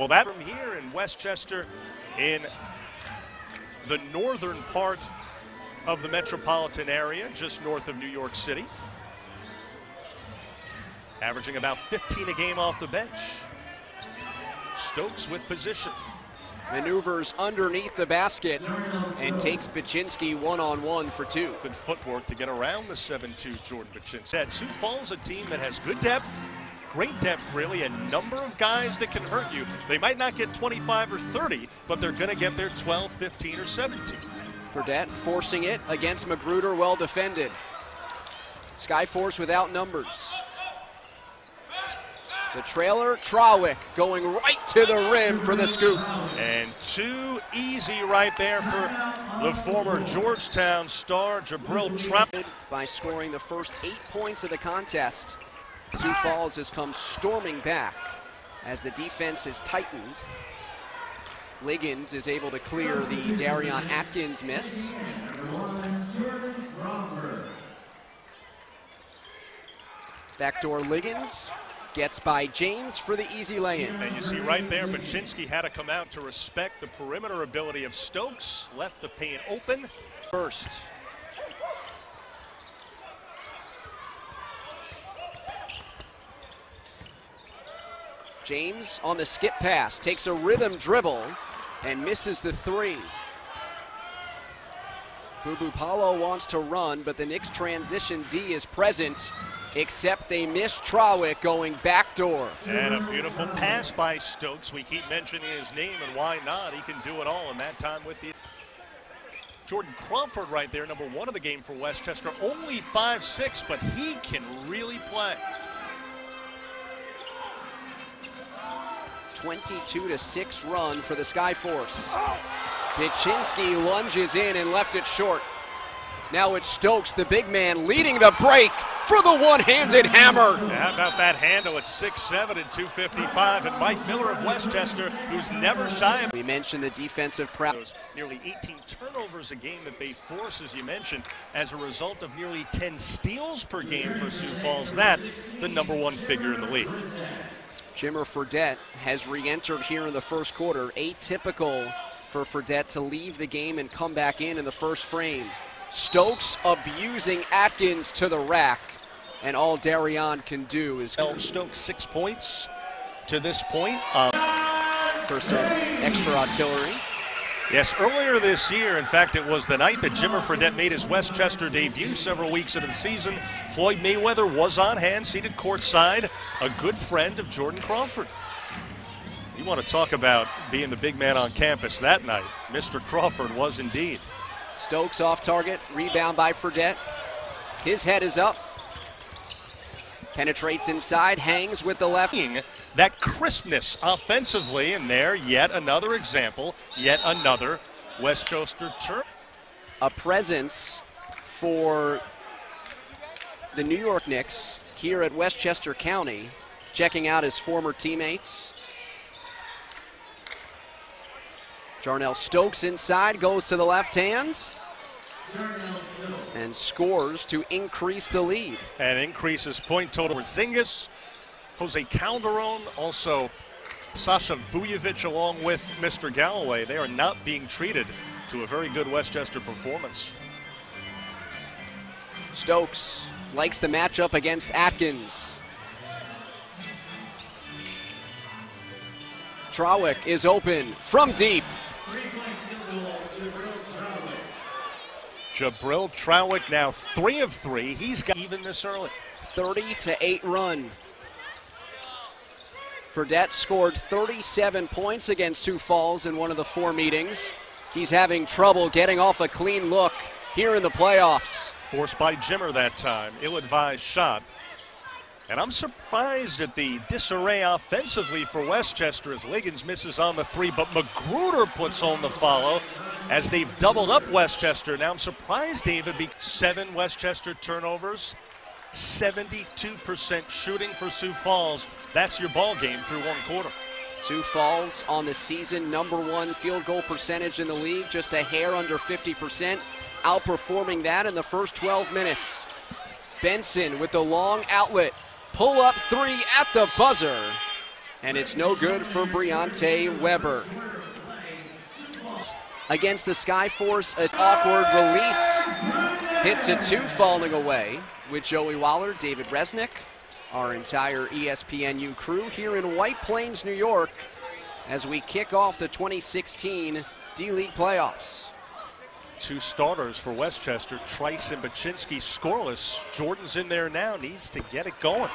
Well, that from here in Westchester, in the northern part of the metropolitan area, just north of New York City. Averaging about 15 a game off the bench. Stokes with position. Maneuvers underneath the basket and takes Baczynski one-on-one for two. Good footwork to get around the 7'2" Jordan Baczynski. Sioux Falls, a team that has good depth, great depth really, a number of guys that can hurt you. They might not get 25 or 30, but they're going to get their 12, 15, or 17. Fredette forcing it against Magruder, well defended. Skyforce without numbers. The trailer, Trawick, going right to the rim for the scoop. And too easy right there for the former Georgetown star, Jabril Trawick. By scoring the first 8 points of the contest, Sioux Falls has come storming back as the defense is tightened. Liggins is able to clear the Darion Atkins miss. Backdoor Liggins. Gets by James for the easy lay-in. And you see right there, Baczynski had to come out to respect the perimeter ability of Stokes. Left the paint open. First. James on the skip pass, takes a rhythm dribble and misses the three. Bubu Paulo wants to run, but the Knicks transition D is present. Except they miss Trawick going backdoor. And a beautiful pass by Stokes. We keep mentioning his name, and why not? He can do it all in that time with the Jordan Crawford right there, number 1 of the game for Westchester. Only 5'6", but he can really play. 22-6 run for the Skyforce. Baczynski lunges in and left it short. Now it's Stokes, the big man, leading the break for the one-handed hammer. How about that handle at 6'7" and 255, and Mike Miller of Westchester, who's never shy of. We mentioned the defensive prowess. Nearly 18 turnovers a game that they force, as you mentioned, as a result of nearly 10 steals per game for Sioux Falls. That, the number 1 figure in the league. Jimmer Fredette has re-entered here in the first quarter. Atypical for Fredette to leave the game and come back in the first frame. Stokes abusing Atkins to the rack, and all Darion can do is Stokes 6 points to this point. For some extra artillery. Yes, earlier this year, in fact, it was the night that Jimmer Fredette made his Westchester debut several weeks into the season. Floyd Mayweather was on hand, seated courtside, a good friend of Jordan Crawford. You want to talk about being the big man on campus that night. Mr. Crawford was indeed. Stokes off target, rebound by Fredette. His head is up. Penetrates inside, hangs with the left. That crispness offensively, and there, yet another example, yet another Westchester turn. A presence for the New York Knicks here at Westchester County, checking out his former teammates. Jarnell Stokes inside, goes to the left hand and scores to increase the lead. And increases point total. Porzingis, Jose Calderon, also Sasha Vujovic along with Mr. Galloway. They are not being treated to a very good Westchester performance. Stokes likes the matchup against Atkins. Trawick is open from deep. Jabril Trawick now 3 of 3. He's got even this early. 30-8 run. Fredette scored 37 points against Sioux Falls in one of the 4 meetings. He's having trouble getting off a clean look here in the playoffs. Forced by Jimmer that time. Ill-advised shot. And I'm surprised at the disarray offensively for Westchester as Liggins misses on the 3, but Magruder puts on the follow as they've doubled up Westchester. Now I'm surprised, David, 7 Westchester turnovers, 72% shooting for Sioux Falls. That's your ball game through 1 quarter. Sioux Falls on the season #1 field goal percentage in the league, just a hair under 50%, outperforming that in the first 12 minutes. Benson with the long outlet. Pull-up 3 at the buzzer. And it's no good for Briante Weber. Against the Skyforce, an awkward release. Hits a 2 falling away with Joey Waller, David Resnick, our entire ESPNU crew here in White Plains, New York, as we kick off the 2016 D-League playoffs. 2 starters for Westchester, Trice and Baczynski scoreless. Jordan's in there now, needs to get it going.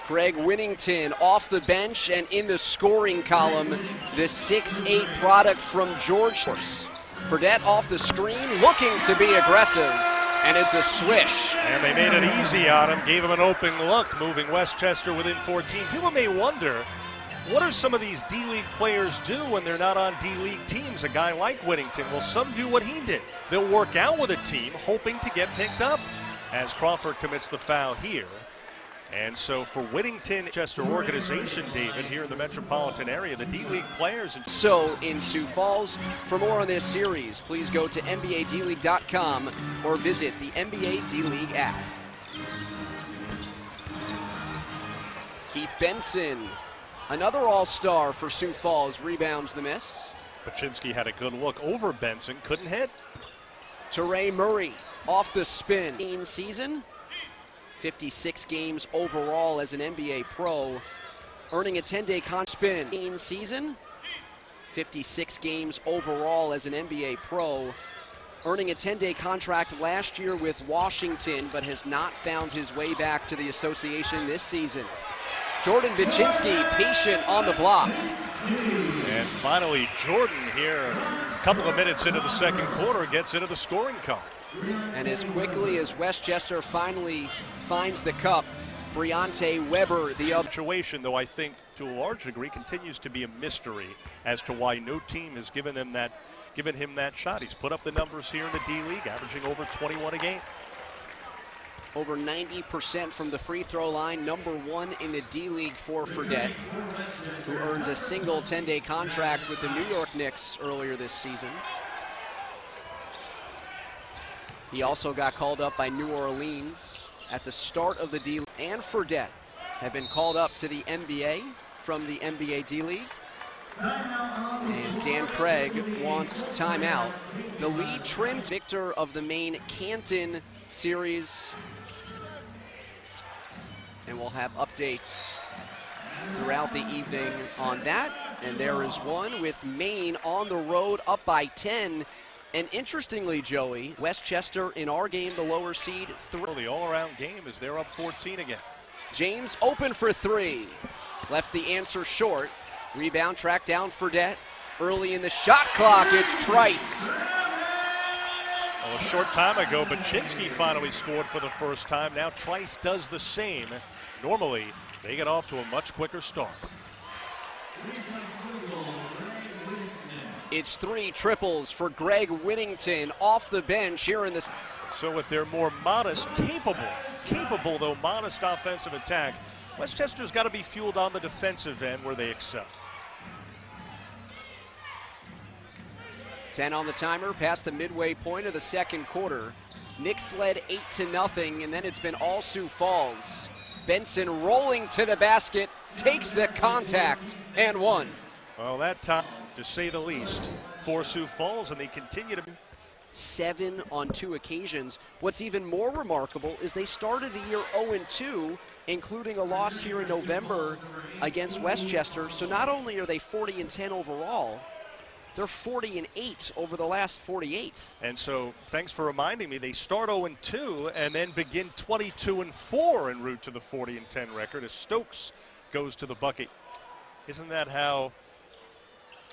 Greg Winnington off the bench and in the scoring column, the 6'8" product from George. Fredette off the screen, looking to be aggressive, and it's a swish. And they made it easy on him, gave him an open look, moving Westchester within 14. People may wonder, what do some of these D-League players do when they're not on D-League teams? A guy like Winnington, well, some do what he did. They'll work out with a team, hoping to get picked up, as Crawford commits the foul here. And so for Whittington, Chester organization, David, here in the metropolitan area, the D-League players. So in Sioux Falls, for more on this series, please go to NBADleague.com or visit the NBA D-League app. Keith Benson, another all-star for Sioux Falls, rebounds the miss. Baczynski had a good look over Benson, couldn't hit. Teray Murray off the spin. Season. 56 games overall as an NBA pro, earning a 10-day spin season. 56 games overall as an NBA pro, earning a 10-day contract last year with Washington, but has not found his way back to the association this season. Jordan Baczynski patient on the block. And finally, Jordan here, a couple of minutes into the second quarter, gets into the scoring column. And as quickly as Westchester finally finds the cup, Briante Weber, the other situation, though I think to a large degree continues to be a mystery as to why no team has given him that shot. He's put up the numbers here in the D-League, averaging over 21 a game. Over 90% from the free throw line, #1 in the D-League for Fredette, who earned a single 10-day contract with the New York Knicks earlier this season. He also got called up by New Orleans at the start of the D-League, and Fredette have been called up to the NBA from the NBA D-League. And Dan Craig wants timeout. The lead trimmed victor of the main Canton series. And we'll have updates throughout the evening on that. And there is one with Maine on the road up by 10. And interestingly, Joey, Westchester in our game, the lower seed, 3. Well, the all-around game is they're up 14 again. James open for 3. Left the answer short. Rebound tracked down Fredette. Early in the shot clock, it's Trice. Well, a short time ago, Baczynski finally scored for the first time. Now Trice does the same. Normally, they get off to a much quicker start. It's 3 triples for Greg Winnington off the bench here in this. So with their more modest, capable though modest offensive attack, Westchester's got to be fueled on the defensive end where they excel. 10 on the timer, past the midway point of the second quarter. Knicks led 8-0, and then it's been all Sioux Falls. Benson rolling to the basket, takes the contact, and one. Well, that time, to say the least, for Sioux Falls, and they continue to. 7 on 2 occasions. What's even more remarkable is they started the year 0-2, including a loss here in November against Westchester. So not only are they 40-10 overall, they're 40-8 over the last 48. And so, thanks for reminding me, they start 0-2 and then begin 22-4 en route to the 40-10 record as Stokes goes to the bucket. Isn't that how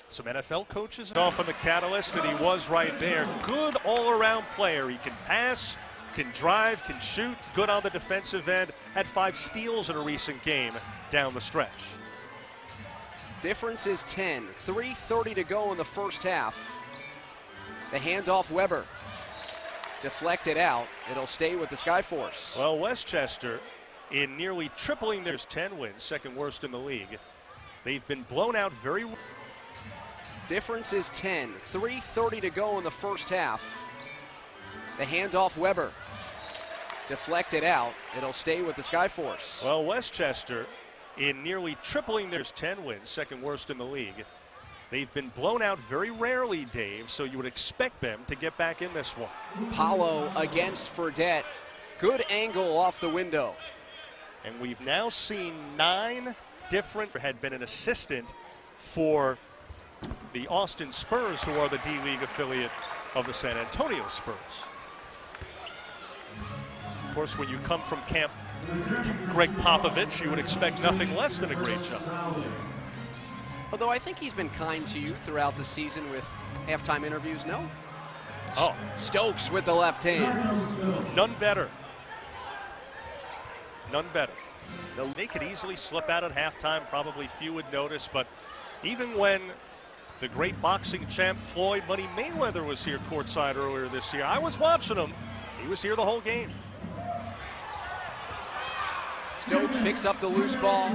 some NFL coaches off on the catalyst? And he was right there. Good all-around player. He can pass, can drive, can shoot. Good on the defensive end. Had 5 steals in a recent game down the stretch. Difference is 10. 3:30 to go in the first half. The handoff, Weber. Deflected out. It'll stay with the Skyforce. Well, Westchester, in nearly tripling their 10 wins, second worst in the league. They've been blown out very. Difference is 10. 3:30 to go in the first half. The handoff, Weber. Deflected out. It'll stay with the Skyforce. Well, Westchester, in nearly tripling their 10 wins, second worst in the league. They've been blown out very rarely, Dave, so you would expect them to get back in this one. Paulo against Fredette. Good angle off the window. And we've now seen 9 different, had been an assistant for the Austin Spurs, who are the D-League affiliate of the San Antonio Spurs. Of course, when you come from Camp Greg Popovich, you would expect nothing less than a great job. Although I think he's been kind to you throughout the season with halftime interviews, no? Oh. Stokes with the left hand. None better. None better. They could easily slip out at halftime, probably few would notice, but even when the great boxing champ Floyd Money Mayweather was here courtside earlier this year, I was watching him. He was here the whole game. Stokes picks up the loose ball.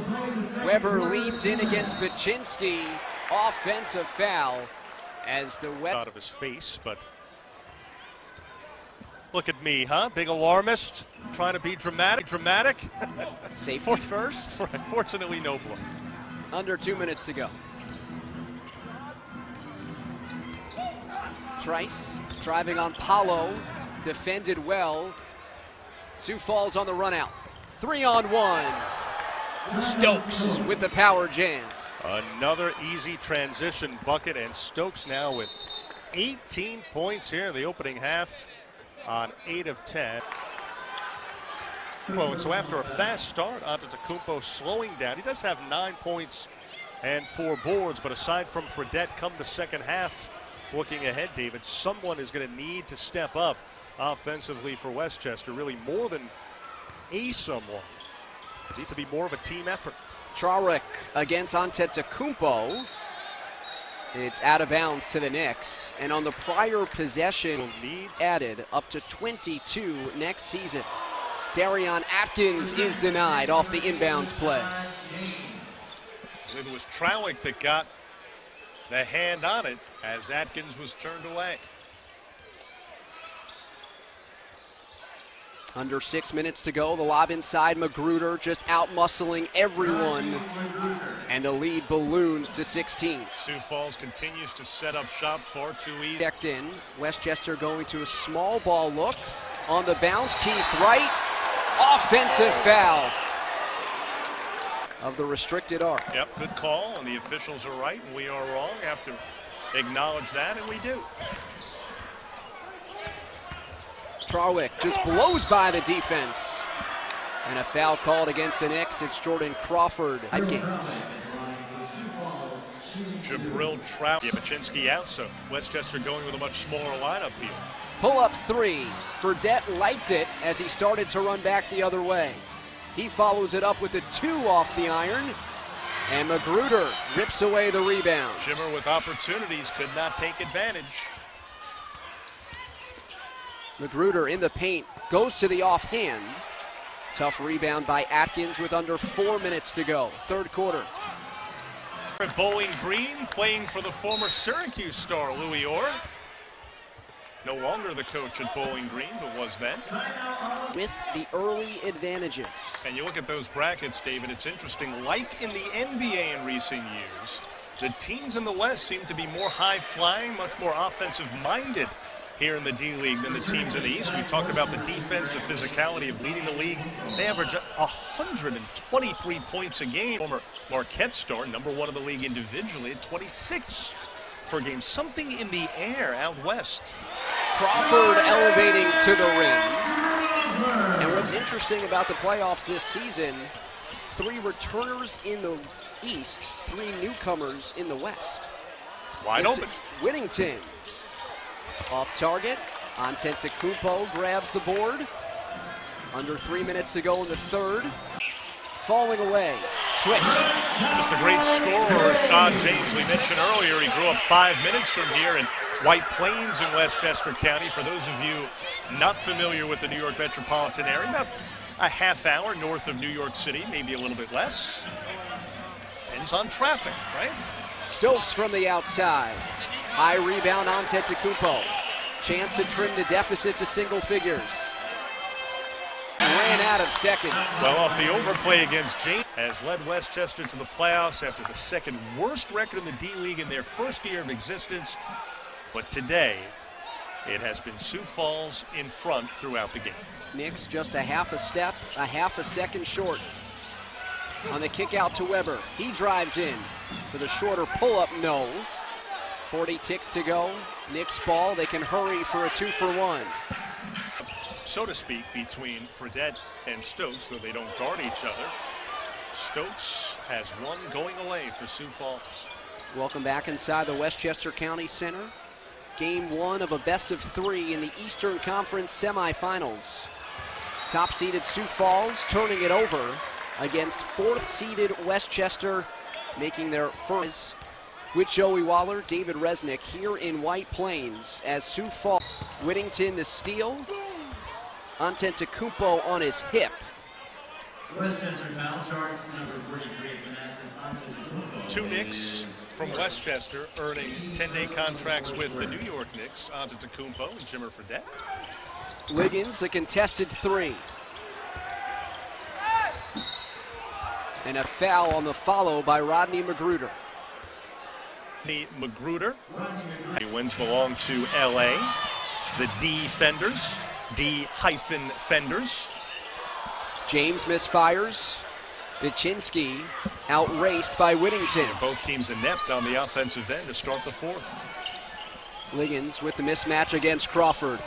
Weber leads in against Baczynski. Offensive foul as the out of his face, but look at me, huh? Big alarmist, trying to be dramatic. Safety first. Fortunately, no blood. Under 2 minutes to go. Trice driving on Paulo, defended well. Sioux Falls on the run out. 3-on-1. Stokes with the power jam. Another easy transition bucket, and Stokes now with 18 points here in the opening half on 8 of 10. Well, and so after a fast start, Antetokounmpo slowing down. He does have 9 points and 4 boards, but aside from Fredette, come the second half, looking ahead, David, someone is going to need to step up offensively for Westchester, really more than a someone. Need to be more of a team effort. Traorek against Antetokounmpo. It's out of bounds to the Knicks, and on the prior possession, added up to 22 next season. Darion Atkins is denied off the inbounds play. It was Traorek that got the hand on it as Atkins was turned away. Under 6 minutes to go, the lob inside. Magruder just out-muscling everyone, and the lead balloons to 16. Sioux Falls continues to set up shop far too easy. Checked in. Westchester going to a small ball look. On the bounce, Keith Wright. Offensive foul of the restricted arc. Yep, good call, and the officials are right, and we are wrong. Have to acknowledge that, and we do. Traorek just blows by the defense. And a foul called against the Knicks. It's Jordan Crawford. 5 games. Jabril Trout. Yeah, Baczynski out, so Westchester going with a much smaller lineup here. Pull up 3. Fredette liked it as he started to run back the other way. He follows it up with a 2 off the iron. And Magruder rips away the rebound. Jimmer with opportunities, could not take advantage. Magruder in the paint, goes to the offhand. Tough rebound by Atkins with under 4 minutes to go, third quarter. Bowling Green playing for the former Syracuse star Louis Orr. No longer the coach at Bowling Green, but was then. With the early advantages. And you look at those brackets, David, it's interesting. Like in the NBA in recent years, the teams in the West seem to be more high-flying, much more offensive-minded here in the D-League than the teams in the East. We've talked about the defense, the physicality of leading the league. They average 123 points a game. Former Marquette star, #1 of the league individually, at 26 per game. Something in the air out west. Crawford elevating to the rim. And what's interesting about the playoffs this season, 3 returners in the East, 3 newcomers in the West. Wide open. Whittington. Off target, Antetokounmpo grabs the board. Under 3 minutes to go in the third. Falling away, switch. Just a great scorer, Rashad James, we mentioned earlier. He grew up 5 minutes from here in White Plains in Westchester County. For those of you not familiar with the New York metropolitan area, about a half hour north of New York City, maybe a little bit less. Depends on traffic, right? Stokes from the outside. High rebound on Antetokounmpo. Chance to trim the deficit to single figures. Ran out of seconds. Well, off the overplay against James. has led Westchester to the playoffs after the second worst record in the D-League in their first year of existence. But today, it has been Sioux Falls in front throughout the game. Nix just a half a step, a half a second short. On the kick out to Weber, he drives in for the shorter pull-up, no. 40 ticks to go, Nix ball, they can hurry for a 2-for-1. So to speak, between Fredette and Stokes, though they don't guard each other. Stokes has one going away for Sioux Falls. Welcome back inside the Westchester County Center. Game 1 of a best-of-3 in the Eastern Conference semifinals. Top-seeded Sioux Falls turning it over against 4th-seeded Westchester, making their first. With Joey Waller, David Resnick here in White Plains as Sioux Falls. Whittington the steal. Antetokounmpo on his hip. Westchester foul charts number 43, Antetokounmpo. Two Knicks from Westchester earning 10-day contracts with the New York Knicks, Antetokounmpo and Jimmer Fredette. Liggins, a contested 3. And a foul on the follow by Rodney Magruder. Magruder. The wins belong to LA. The D-Fenders. D-Fenders. James misfires. Vichinsky outraced by Whittington. Both teams inept on the offensive end to start the fourth. Liggins with the mismatch against Crawford.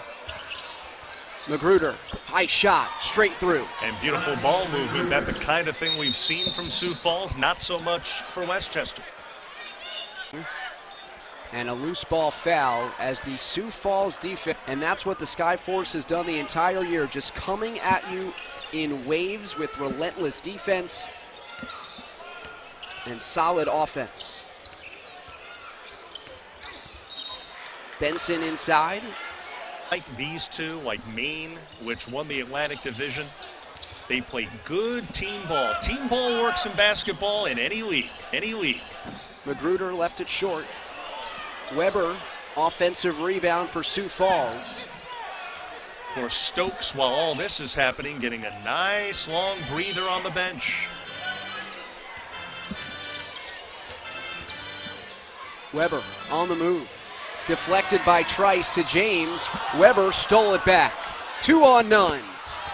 Magruder, high shot, straight through. And beautiful ball movement. That's the kind of thing we've seen from Sioux Falls, not so much for Westchester. And a loose ball foul as the Sioux Falls defense, and that's what the Skyforce has done the entire year, just coming at you in waves with relentless defense and solid offense. Benson inside. Like these two, like Maine, which won the Atlantic Division, they play good team ball. Team ball works in basketball in any league, any league. Magruder left it short. Weber, offensive rebound for Sioux Falls. For Stokes, while all this is happening, getting a nice long breather on the bench. Weber on the move. Deflected by Trice to James. Weber stole it back. 2-on-none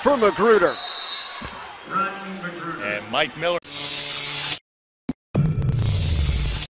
for Magruder. And Mike Miller.